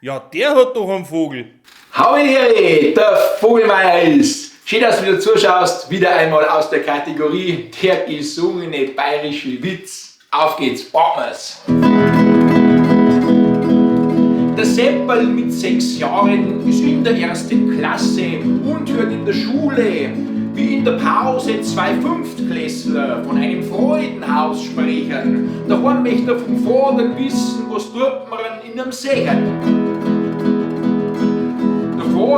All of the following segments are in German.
Ja, der hat doch einen Vogel. Howdy, der Vogelmeier ist. Schön, dass du wieder zuschaust. Wieder einmal aus der Kategorie der gesungene bayerische Witz. Auf geht's, packen wir's. Der Seppel mit 6 Jahren ist in der 1. Klasse und hört in der Schule, wie in der Pause 2 Fünftklässler von einem Freudenhaus sprechen. Daheim möchte er vom Vater wissen, was tut man in einem Segen.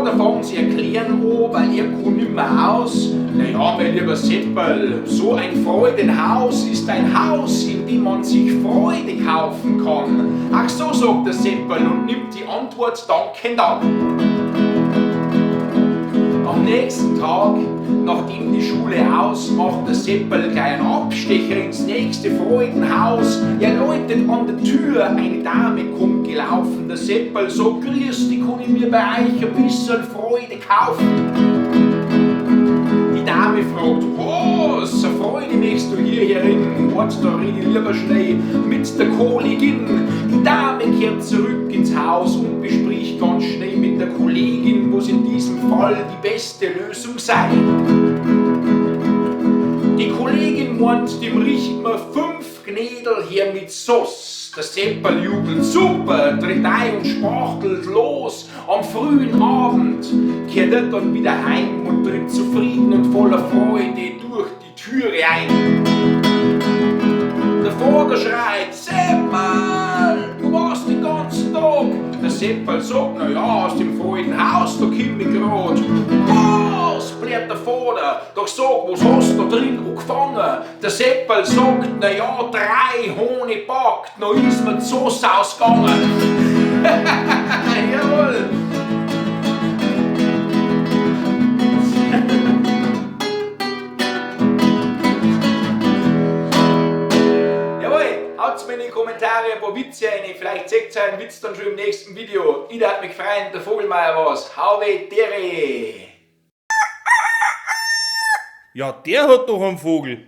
Da fangen sie erklären an, weil er kann nicht mehr aus. Naja, mein lieber Seppel, so ein Freudenhaus ist ein Haus, in dem man sich Freude kaufen kann. Ach so, sagt der Seppel und nimmt die Antwort dankend an. Am nächsten Tag, nachdem die Schule ausmacht, der Seppel gleich einen Abstecher ins nächste Freudenhaus. Er läutet an der Tür, eine Dame kommt gelaufen. Der Seppel sagt, grüß dich, kann ich mir bei euch ein bisschen Freude kaufen? Die Dame fragt, was, eine Freude möchtest du hier herin? Wart, da rede ich lieber schnell mit der Kollegin. Die Dame kehrt zurück ins Haus und bespricht ganz schnell mit der Kollegin, was in diesem Fall die beste Lösung sei. Die Kollegin meint, dem riecht man 5 Gnädel her mit Sauce. Der Seppel jubelt, super, tritt ein und spachtelt los. Am frühen Abend kehrt er dann wieder heim und tritt zufrieden und voller Freude durch die Türe ein. Der Vater schreit, Seppel, du warst den ganzen Tag. Der Seppel sagt, na ja, aus dem Freudenhaus, da komm ich grad. Was, blärt der Vater, doch sag, was hast du da drin angefangen? Der Seppel sagt, na ja, 3 Honig backt, noch ist mir die Sauce ausgegangen. Jawohl. Haut's mir in die Kommentare ein paar Witze rein, vielleicht seht ihr einen Witz dann schon im nächsten Video. Ich darf mich freuen, der Vogelmeier war's. Hauwe Dere! Ja, der hat doch einen Vogel.